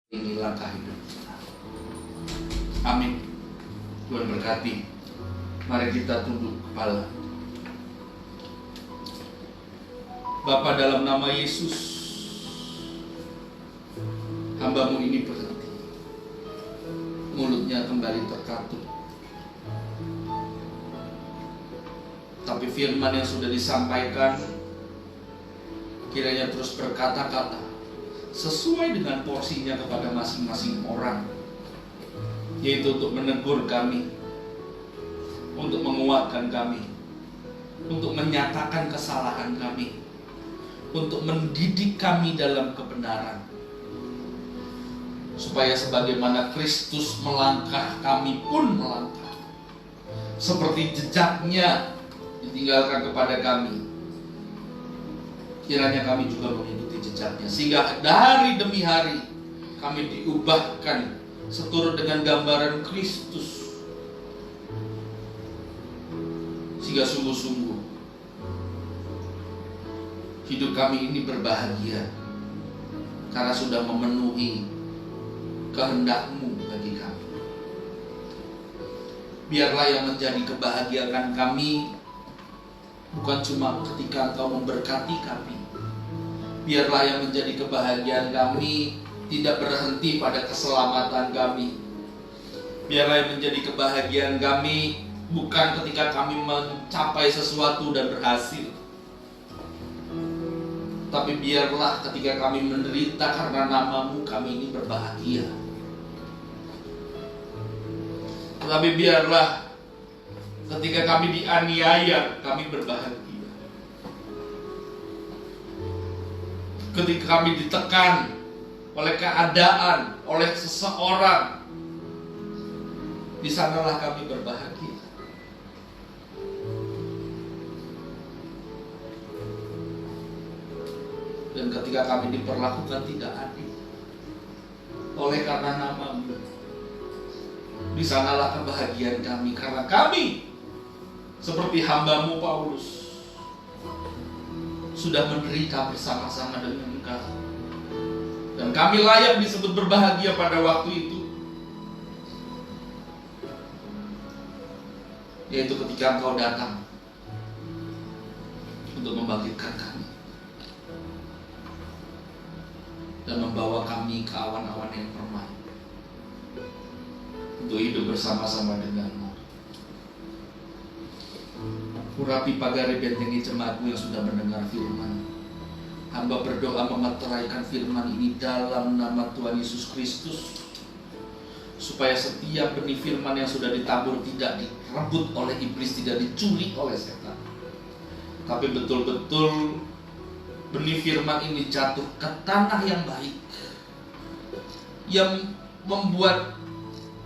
Ini langkah hidup kita. Amin. Tuhan berkati. Mari kita tunduk kepala. Bapa, dalam nama Yesus, hamba-Mu ini berhenti. Mulutnya kembali terkatup. Tapi firman yang sudah disampaikan kiranya terus berkata-kata sesuai dengan porsinya kepada masing-masing orang, yaitu untuk menegur kami, untuk menguatkan kami, untuk menyatakan kesalahan kami, untuk mendidik kami dalam kebenaran, supaya sebagaimana Kristus melangkah, kami pun melangkah seperti jejaknya ditinggalkan kepada kami. Kiranya kami juga mengikuti jejaknya, sehingga dari demi hari kami diubahkan seturut dengan gambaran Kristus, sehingga sungguh-sungguh hidup kami ini berbahagia karena sudah memenuhi kehendak-Mu bagi kami. Biarlah yang menjadi kebahagiaan kami bukan cuma ketika Engkau memberkati kami. Biarlah yang menjadi kebahagiaan kami tidak berhenti pada keselamatan kami. Biarlah yang menjadi kebahagiaan kami bukan ketika kami mencapai sesuatu dan berhasil, tapi biarlah ketika kami menderita karena nama-Mu, kami ini berbahagia. Tapi biarlah ketika kami dianiaya, kami berbahagia. Ketika kami ditekan oleh keadaan, oleh seseorang, di sanalah kami berbahagia. Dan ketika kami diperlakukan tidak adil oleh karena nama-Mu, di sanalah kebahagiaan kami, karena kami seperti hamba-Mu Paulus sudah menderita bersama-sama dengan Engkau, dan kami layak disebut berbahagia pada waktu itu, yaitu ketika Engkau datang untuk membangkitkan kami dan membawa kami ke awan-awan yang permai untuk hidup bersama-sama dengan-Mu. Urapi pagari bentengi jemaat-Mu yang sudah mendengar firman. Hamba berdoa memeteraikan firman ini dalam nama Tuhan Yesus Kristus, supaya setiap benih firman yang sudah ditabur tidak direbut oleh iblis, tidak diculik oleh setan, tapi betul-betul benih firman ini jatuh ke tanah yang baik, yang membuat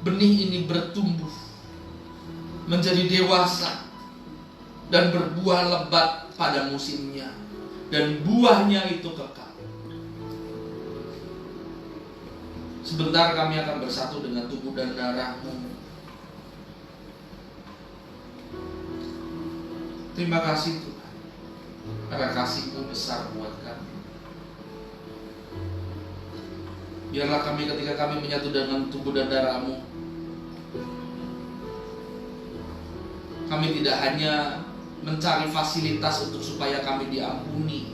benih ini bertumbuh menjadi dewasa dan berbuah lebat pada musimnya, dan buahnya itu kekal. Sebentar kami akan bersatu dengan tubuh dan darah-Mu. Terima kasih Tuhan, karena kasih-Mu besar buat kami. Biarlah kami ketika kami menyatu dengan tubuh dan darah-Mu, kami tidak hanya mencari fasilitas untuk supaya kami diampuni,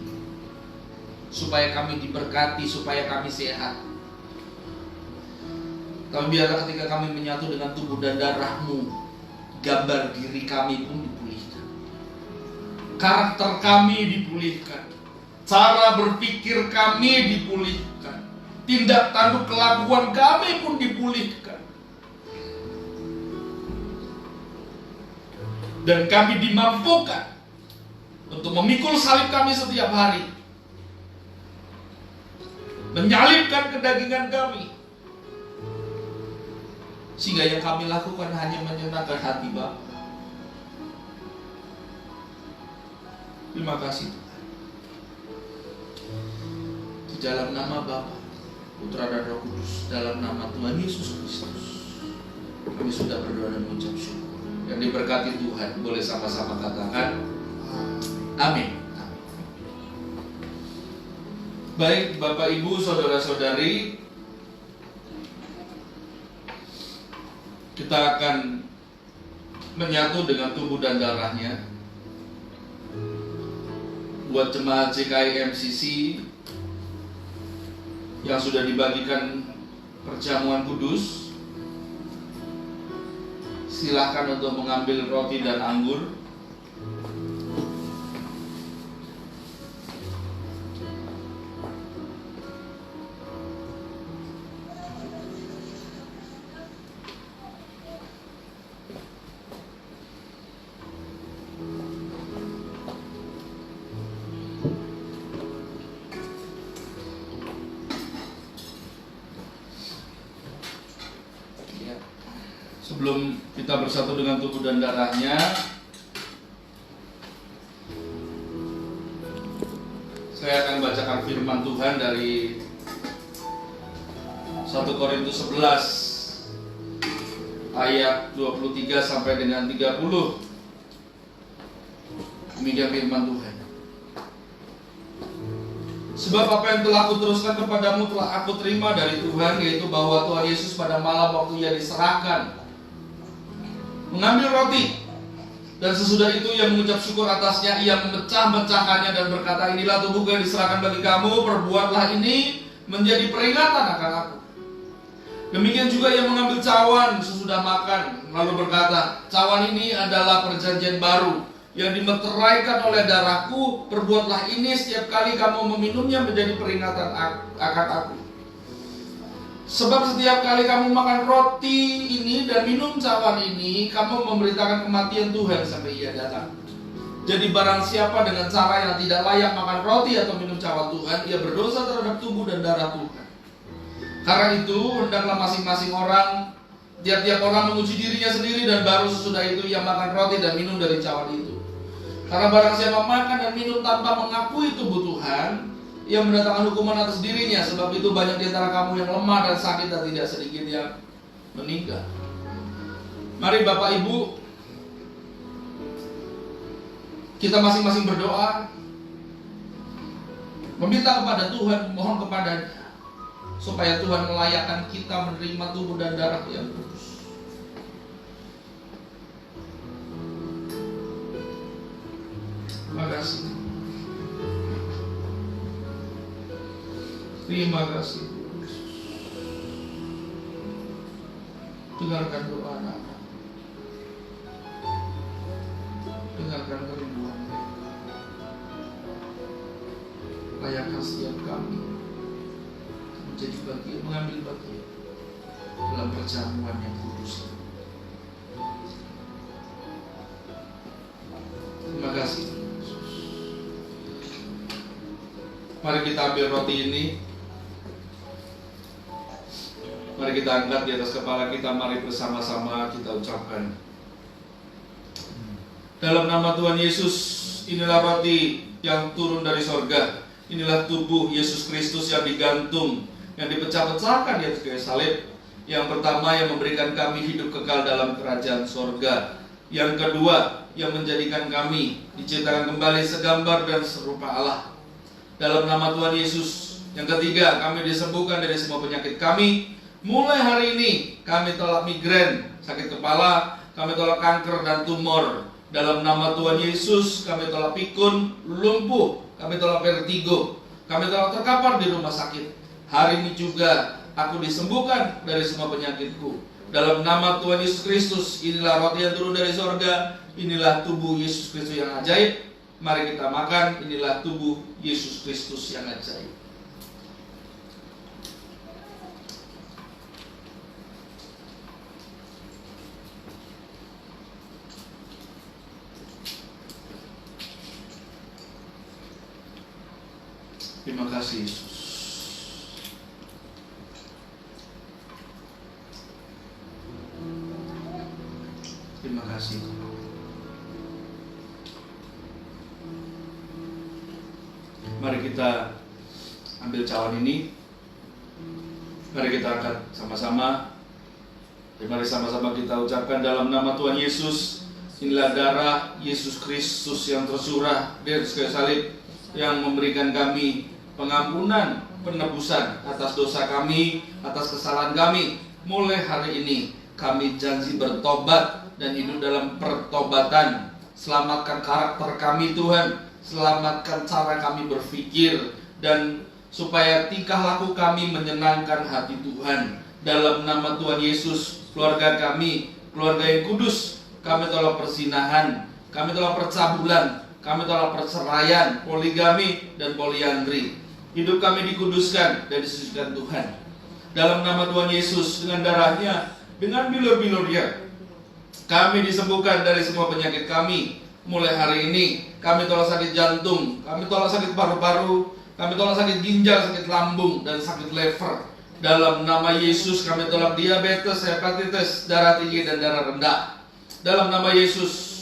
supaya kami diberkati, supaya kami sehat, tapi biarlah ketika kami menyatu dengan tubuh dan darah-Mu, gambar diri kami pun dipulihkan, karakter kami dipulihkan, cara berpikir kami dipulihkan, tindak tanduk kelakuan kami pun dipulihkan. Dan kami dimampukan untuk memikul salib kami setiap hari, menyalibkan kedagingan kami, sehingga yang kami lakukan hanya menyenangkan hati Bapa. Terima kasih Tuhan. Di dalam nama Bapa, Putra dan Roh Kudus, dalam nama Tuhan Yesus Kristus, kami sudah berdoa dan mengucap syukur. Yang diberkati Tuhan, boleh sama-sama katakan amin. Baik Bapak Ibu, Saudara-saudari, kita akan menyatu dengan tubuh dan darahnya. Buat jemaat JKI MCC yang sudah dibagikan perjamuan kudus, silakan untuk mengambil roti dan anggur. Sebelum kita bersatu dengan tubuh dan darahnya, saya akan bacakan firman Tuhan dari 1 Korintus 11 ayat 23 sampai dengan 30. Demikian firman Tuhan. Sebab apa yang telah aku teruskan kepadamu telah aku terima dari Tuhan, yaitu bahwa Tuhan Yesus pada malam waktu ia diserahkan mengambil roti, dan sesudah itu ia mengucap syukur atasnya, ia memecah-mecahkannya dan berkata, inilah tubuhku yang diserahkan bagi kamu, perbuatlah ini menjadi peringatan akan aku. Demikian juga ia mengambil cawan sesudah makan, lalu berkata, cawan ini adalah perjanjian baru yang dimeteraikan oleh darahku, perbuatlah ini setiap kali kamu meminumnya menjadi peringatan akan aku. Sebab setiap kali kamu makan roti ini dan minum cawan ini, kamu memberitakan kematian Tuhan sampai ia datang. Jadi barang siapa dengan cara yang tidak layak makan roti atau minum cawan Tuhan, ia berdosa terhadap tubuh dan darah Tuhan. Karena itu, hendaklah masing-masing orang, tiap-tiap orang menguji dirinya sendiri, dan baru sesudah itu ia makan roti dan minum dari cawan itu. Karena barang siapa makan dan minum tanpa mengakui tubuh Tuhan, ia mendatangkan hukuman atas dirinya. Sebab itu banyak di antara kamu yang lemah dan sakit, dan tidak sedikit yang meninggal. Mari Bapak Ibu, kita masing-masing berdoa, meminta kepada Tuhan, mohon kepadanya, supaya Tuhan melayakkan kita menerima tubuh dan darah yang kudus. Terima kasih. Terima kasih. Dengarkan doa anak-anak. Dengarkan kerinduan mereka. Layakkan setiap kami menjadi bagian, mengambil bagian dalam perjamuan yang kudus. Terima kasih. Mari kita ambil roti ini. Mari kita angkat di atas kepala kita. Mari bersama-sama kita ucapkan, dalam nama Tuhan Yesus, inilah roti yang turun dari sorga. Inilah tubuh Yesus Kristus yang digantung, yang dipecah-pecahkan di atas kayu salib. Yang pertama, yang memberikan kami hidup kekal dalam kerajaan sorga. Yang kedua, yang menjadikan kami diciptakan kembali segambar dan serupa Allah. Dalam nama Tuhan Yesus. Yang ketiga, kami disembuhkan dari semua penyakit kami. Mulai hari ini kami tolak migrain, sakit kepala, kami tolak kanker dan tumor. Dalam nama Tuhan Yesus kami tolak pikun, lumpuh, kami tolak vertigo, kami tolak terkapar di rumah sakit. Hari ini juga aku disembuhkan dari semua penyakitku. Dalam nama Tuhan Yesus Kristus, inilah roti yang turun dari sorga, inilah tubuh Yesus Kristus yang ajaib. Mari kita makan, inilah tubuh Yesus Kristus yang ajaib. Terima kasih Yesus. Terima kasih. Mari kita ambil cawan ini. Mari kita angkat sama-sama. Mari sama-sama kita ucapkan, dalam nama Tuhan Yesus, inilah darah Yesus Kristus yang tercurah di atas kayu salib, yang memberikan kami pengampunan, penebusan atas dosa kami, atas kesalahan kami. Mulai hari ini Kami janji bertobat dan hidup dalam pertobatan. Selamatkan karakter kami Tuhan, selamatkan cara kami berpikir, dan supaya tingkah laku kami menyenangkan hati Tuhan. Dalam nama Tuhan Yesus, keluarga kami, keluarga yang kudus, kami tolak persinahan, kami tolak percabulan, kami tolak perceraian, poligami, dan poliandri. Hidup kami dikuduskan dan disucikan Tuhan. Dalam nama Tuhan Yesus, dengan darahnya, dengan bilur-bilurnya, kami disembuhkan dari semua penyakit kami. Mulai hari ini, kami tolak sakit jantung, kami tolak sakit paru-paru, kami tolak sakit ginjal, sakit lambung, dan sakit lever. Dalam nama Yesus, kami tolak diabetes, hepatitis, darah tinggi, dan darah rendah. Dalam nama Yesus,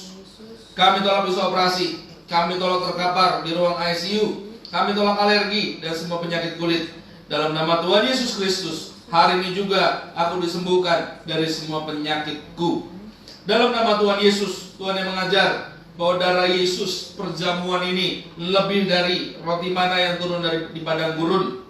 kami tolak bisa operasi, kami tolak terkapar di ruang ICU, kami tolak alergi dan semua penyakit kulit. Dalam nama Tuhan Yesus Kristus, hari ini juga aku disembuhkan dari semua penyakitku. Dalam nama Tuhan Yesus, Tuhan yang mengajar bahwa darah Yesus perjamuan ini lebih dari roti mana yang turun di padang gurun.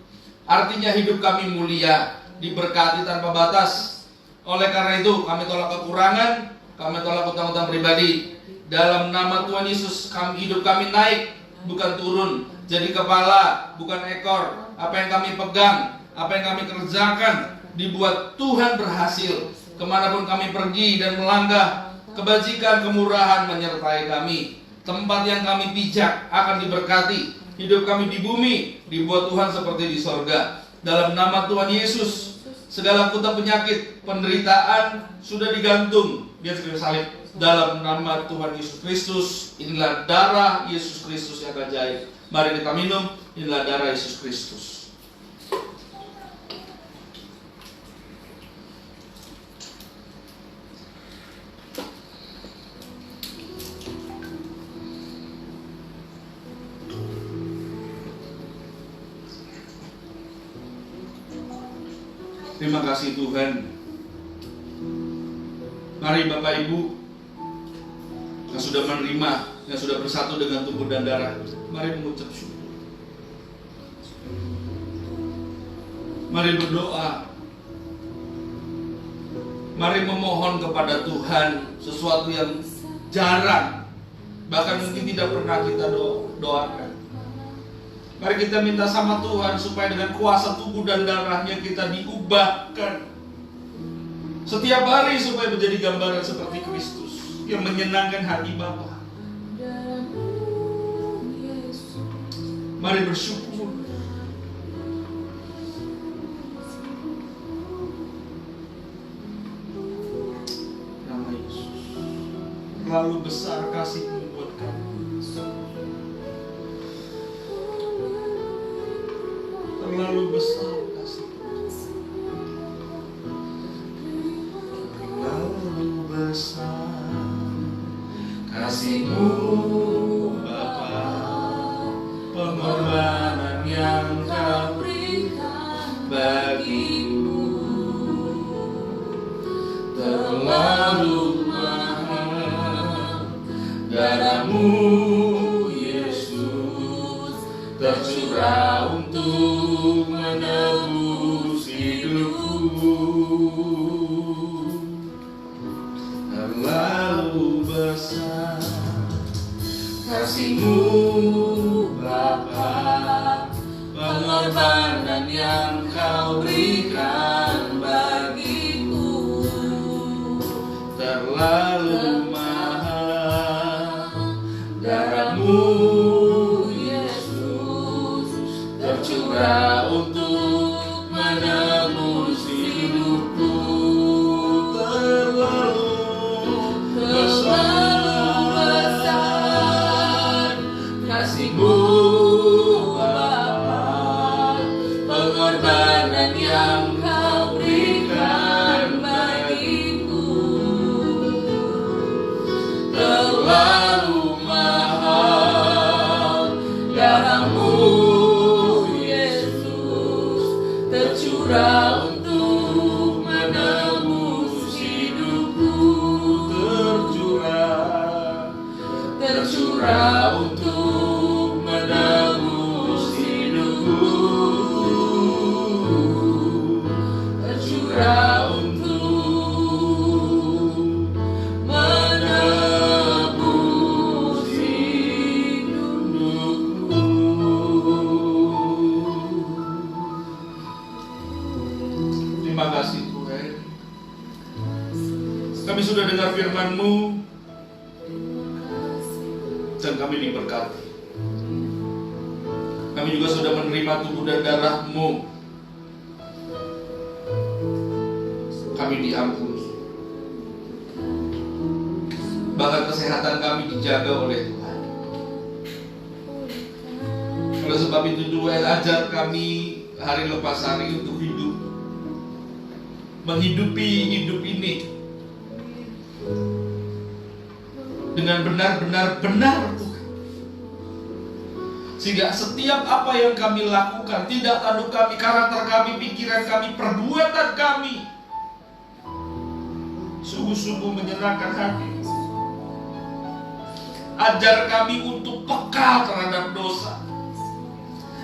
Artinya hidup kami mulia, diberkati tanpa batas. Oleh karena itu kami tolak kekurangan, kami tolak utang-utang pribadi. Dalam nama Tuhan Yesus, hidup kami naik, bukan turun. Jadi kepala, bukan ekor. Apa yang kami pegang, apa yang kami kerjakan, dibuat Tuhan berhasil. Kemanapun kami pergi dan melangkah, kebajikan, kemurahan menyertai kami. Tempat yang kami pijak akan diberkati. Hidup kami di bumi dibuat Tuhan seperti di sorga. Dalam nama Tuhan Yesus, segala kutuk penyakit, penderitaan sudah digantung di atas kayu salib. Dalam nama Tuhan Yesus Kristus, inilah darah Yesus Kristus yang ajaib. Mari kita minum, inilah darah Yesus Kristus. Terima kasih Tuhan. Mari Bapak Ibu yang sudah menerima, yang sudah bersatu dengan tubuh dan darah, mari mengucap syukur. Mari berdoa. Mari memohon kepada Tuhan sesuatu yang jarang, bahkan mungkin tidak pernah kita doakan. Mari kita minta sama Tuhan supaya dengan kuasa tubuh dan darahnya kita diubahkan setiap hari supaya menjadi gambaran seperti Kristus yang menyenangkan hati Bapa. Mari bersyukur. Nama Yesus. Terlalu besar kasih-Mu buat kami. Terlalu besar kasih-Mu. Terlalu besar kasih-Mu Bapa, pengorbanan yang Kau berikan bagiku terlalu mahal. Darah-Mu Yesus tercurah untuk menebus hidupku. Terlalu besar kasih-Mu Bapa, pengorbanan yang Kau berikan bagiku terlalu mahal. Darah-Mu Yesus tercurah untuk menebus hidupku. Besar kasih-Mu Bapa, pengorbanan yang Kau berikan bagiku terlalu mahal. Darah-Mu Yesus tercurah untuk menebus hidupku. Tercurah untuk menebus hidupku. Tercurah untuk Terima kasih Tuhan. Kami sudah dengar firman-Mu dan kami diberkati. Kami juga sudah menerima tubuh dan darah-Mu. Kami diampuni. Bahkan kesehatan kami dijaga oleh Tuhan. Oleh sebab itu Tuhan, ajar kami hari lepas hari untuk hidup, menghidupi hidup ini dengan benar-benar benar Tuhan. Sehingga setiap apa yang kami lakukan, tidak tanduk kami, karakter kami, pikiran kami, perbuatan kami sungguh-sungguh menyenangkan hati. Ajar kami untuk peka terhadap dosa.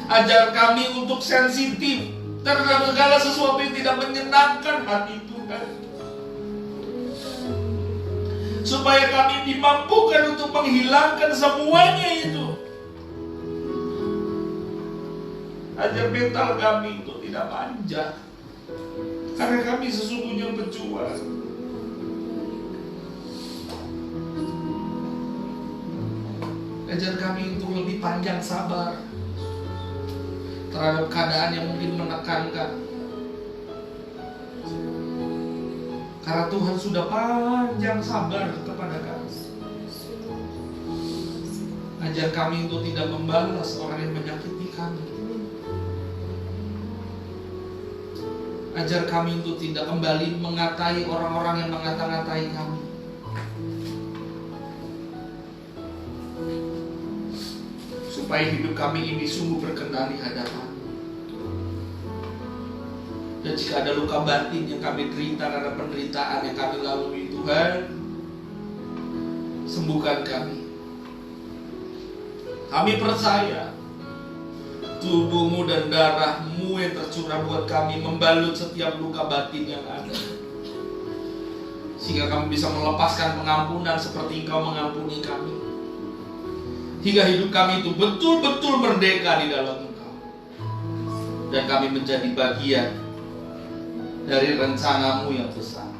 Ajar kami untuk sensitif terhadap segala sesuatu yang tidak menyenangkan hati Tuhan. Supaya kami dimampukan untuk menghilangkan semuanya itu. Ajar mental kami itu tidak manja, karena kami sesungguhnya pejuang. Ajar kami untuk lebih panjang sabar terhadap keadaan yang mungkin menekankan, karena Tuhan sudah panjang sabar kepada kami. Ajar kami untuk tidak membalas orang yang menyakiti kami. Ajar kami untuk tidak kembali mengatai orang-orang yang mengata-ngatai kami. Supaya hidup kami ini sungguh berkenan di hadapan. Dan jika ada luka batin yang kami derita karena penderitaan yang kami lalui, Tuhan, sembuhkan kami. Kami percaya tubuh-Mu dan darah-Mu yang tercurah buat kami membalut setiap luka batin yang ada, sehingga kami bisa melepaskan pengampunan seperti Engkau mengampuni kami. Hingga hidup kami itu betul-betul merdeka di dalam Engkau. Dan kami menjadi bagian dari rencana-Mu yang besar.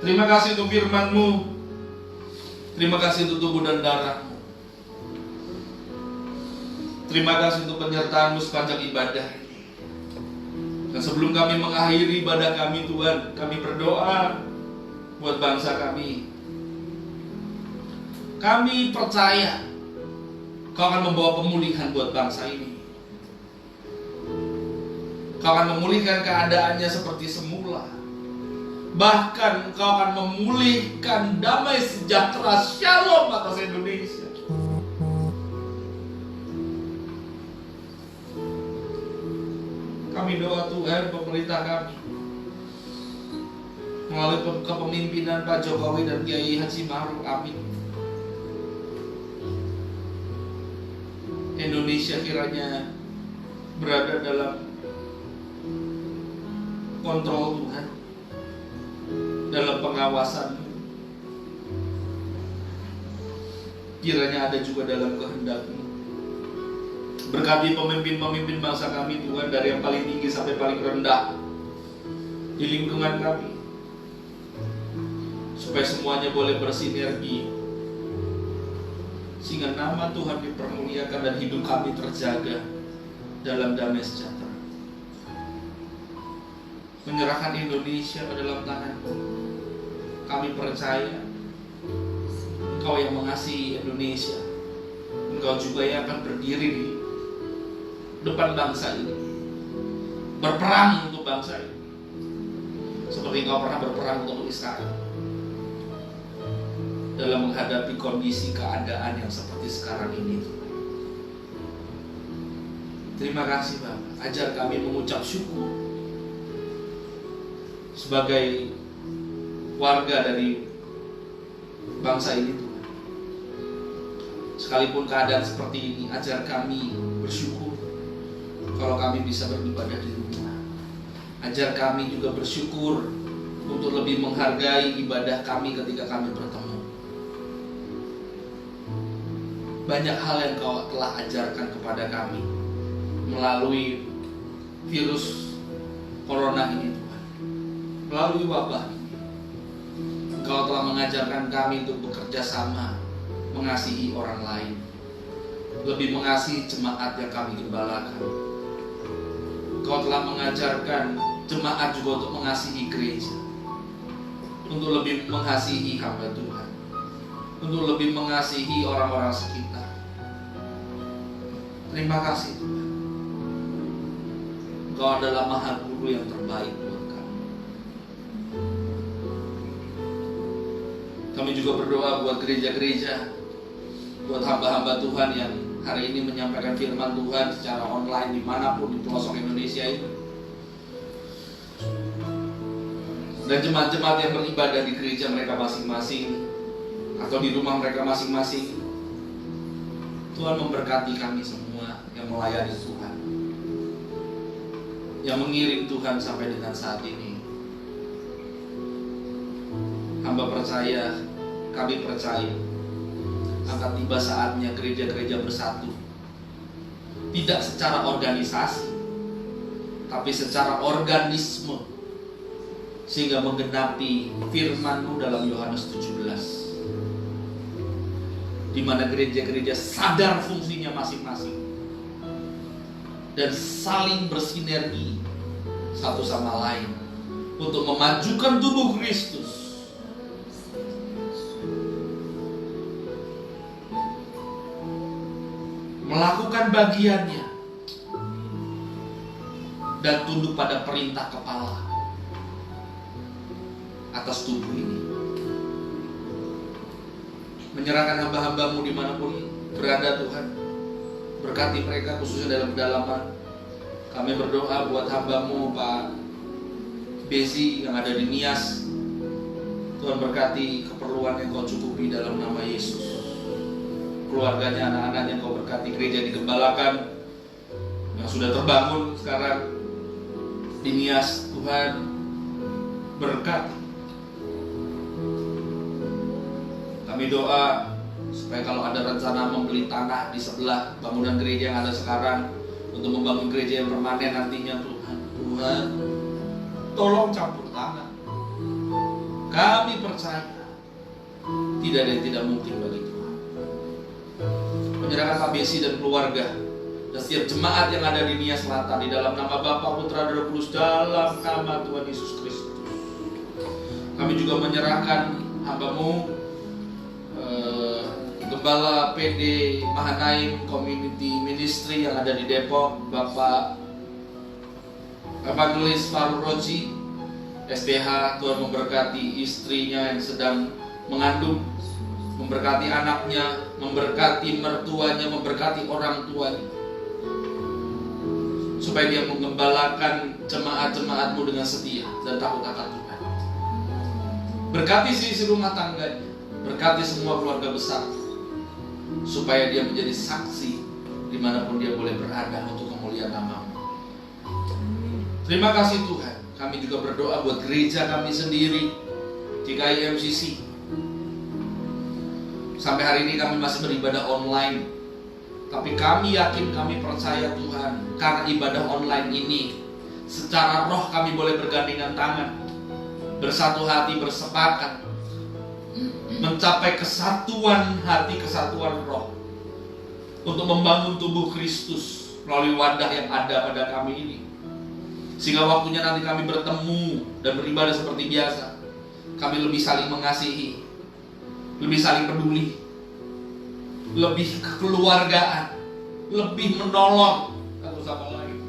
Terima kasih untuk firman-Mu. Terima kasih untuk tubuh dan darah-Mu. Terima kasih untuk penyertaan-Mu sepanjang ibadah ini. Dan sebelum kami mengakhiri ibadah kami Tuhan, kami berdoa buat bangsa kami. Kami percaya Kau akan membawa pemulihan buat bangsa ini. Kau akan memulihkan keadaannya seperti semula. Bahkan Kau akan memulihkan damai sejahtera shalom atas Indonesia. Kami doa Tuhan pemerintah kami melalui kepemimpinan Pak Jokowi dan Kiai Haji Ma'ruf Amin, Indonesia kiranya berada dalam kontrol Tuhan, dalam pengawasan. Kiranya ada juga dalam kehendak-Mu. Berkati pemimpin-pemimpin bangsa kami Tuhan, dari yang paling tinggi sampai paling rendah di lingkungan kami, supaya semuanya boleh bersinergi, sehingga nama Tuhan dipermuliakan dan hidup kami terjaga dalam damai sejahtera. Menyerahkan Indonesia ke dalam tangan-Mu. Kami percaya Engkau yang mengasihi Indonesia. Engkau juga yang akan berdiri di depan bangsa ini, berperang untuk bangsa ini, seperti Engkau pernah berperang untuk Israel dalam menghadapi kondisi keadaan yang seperti sekarang ini. Terima kasih Bapak. Ajar kami mengucap syukur sebagai warga dari bangsa ini Tuhan. Sekalipun keadaan seperti ini, ajar kami bersyukur kalau kami bisa beribadah di rumah. Ajar kami juga bersyukur untuk lebih menghargai ibadah kami ketika kami bertemu. Banyak hal yang Kau telah ajarkan kepada kami melalui virus corona ini Tuhan, melalui wabah ini, Engkau telah mengajarkan kami untuk bekerja sama, mengasihi orang lain, lebih mengasihi jemaat yang kami gembalakan. Engkau telah mengajarkan jemaat juga untuk mengasihi gereja, untuk lebih mengasihi hamba Tuhan, untuk lebih mengasihi orang-orang sekitar. Terima kasih Tuhan. Engkau adalah Maha Guru yang terbaik buat kami. Kami juga berdoa buat gereja-gereja, buat hamba-hamba Tuhan yang hari ini menyampaikan firman Tuhan secara online dimanapun di pelosok Indonesia itu, dan jemaat-jemaat yang beribadah di gereja mereka masing-masing atau di rumah mereka masing-masing. Tuhan memberkati kami semua yang melayani Tuhan, yang mengiring Tuhan sampai dengan saat ini. Hamba percaya, kami percaya, akan tiba saatnya gereja-gereja bersatu, tidak secara organisasi, tapi secara organisme, sehingga menggenapi firman-Mu dalam Yohanes 17, di mana gereja-gereja sadar fungsinya masing-masing dan saling bersinergi satu sama lain untuk memajukan tubuh Kristus, melakukan bagiannya dan tunduk pada perintah kepala atas tubuh ini. Menyerahkan hamba-hamba-Mu dimanapun berada Tuhan, berkati mereka khususnya dalam kedalaman. Kami berdoa buat hamba-Mu Pak Bezi yang ada di Nias. Tuhan berkati keperluan yang Kau cukupi dalam nama Yesus. Keluarganya, anak-anaknya Kau berkati, gereja digembalakan yang sudah terbangun sekarang di Nias, Tuhan berkati. Kami doa supaya kalau ada rencana membeli tanah di sebelah bangunan gereja yang ada sekarang untuk membangun gereja yang permanen nantinya, Tuhan tolong campur tangan. Kami percaya tidak ada yang tidak mungkin bagi Tuhan. Menyerahkan Pak Besi dan keluarga dan setiap jemaat yang ada di Nias Selatan di dalam nama Bapa, Putra, dan Roh Kudus, dalam nama Tuhan Yesus Kristus. Kami juga menyerahkan hamba-Mu Gembala PD Mahanaim Community Ministry yang ada di Depok, Bapak Evangelis Farul Roji SPH. Tuhan memberkati istrinya yang sedang mengandung, memberkati anaknya, memberkati mertuanya, memberkati orang tuanya, supaya dia menggembalakan jemaat-jemaat-Mu dengan setia dan takut akan Tuhan. Berkati seisi rumah tangganya, berkati semua keluarga besar, supaya dia menjadi saksi dimanapun dia boleh berada untuk kemuliaan nama-Mu. Terima kasih Tuhan. Kami juga berdoa buat gereja kami sendiri, GKI MCC. Sampai hari ini kami masih beribadah online, tapi kami yakin, kami percaya Tuhan, karena ibadah online ini secara roh kami boleh bergandengan tangan, bersatu hati, bersepakat mencapai kesatuan hati, kesatuan roh, untuk membangun tubuh Kristus melalui wadah yang ada pada kami ini. Sehingga waktunya nanti kami bertemu dan beribadah seperti biasa, kami lebih saling mengasihi, lebih saling peduli, lebih kekeluargaan, lebih menolong satu sama lain.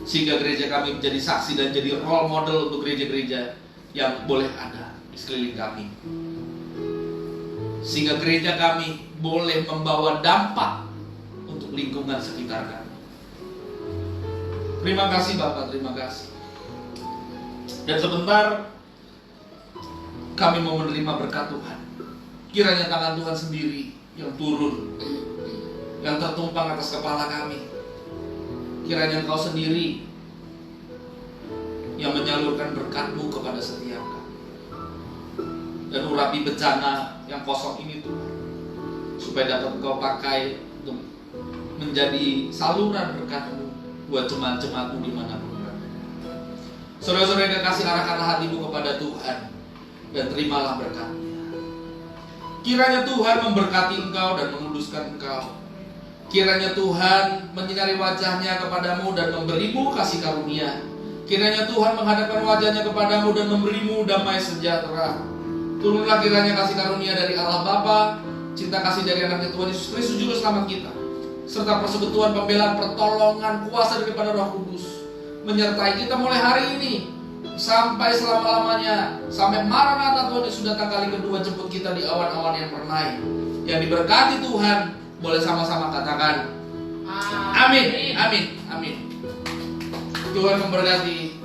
Sehingga gereja kami menjadi saksi dan jadi role model untuk gereja-gereja yang boleh ada di sekeliling kami. Sehingga gereja kami boleh membawa dampak untuk lingkungan sekitar kami. Terima kasih Bapak, terima kasih. Dan sebentar kami mau menerima berkat Tuhan. Kiranya tangan Tuhan sendiri yang turun, yang tertumpang atas kepala kami. Kiranya Engkau sendiri yang menyalurkan berkat-Mu kepada setiap kami. Dan urapi bencana yang kosong ini Tuhan, supaya dapat Engkau pakai untuk menjadi saluran berkat-Mu buat jemaat-jemaat-Mu dimanapun berada. Saudara-saudara yang kasih, arahkanlah hatimu kepada Tuhan dan terimalah berkat-Nya. Kiranya Tuhan memberkati engkau dan menguduskan engkau. Kiranya Tuhan menyinari wajah-Nya kepadamu dan memberimu kasih karunia. Kiranya Tuhan menghadapkan wajah-Nya kepadamu dan memberimu damai sejahtera. Turunlah kiranya kasih karunia dari Allah Bapa, cinta kasih dari anaknya Tuhan Yesus Kristus Juru Selamat kita, serta persekutuan, pembelaan, pertolongan, kuasa daripada Roh Kudus menyertai kita mulai hari ini sampai selama-lamanya, sampai Maranatha Tuhan Yesus datang kali kedua jemput kita di awan-awan yang bernai. Yang diberkati Tuhan, boleh sama-sama katakan amin, amin, amin. Tuhan memberkati.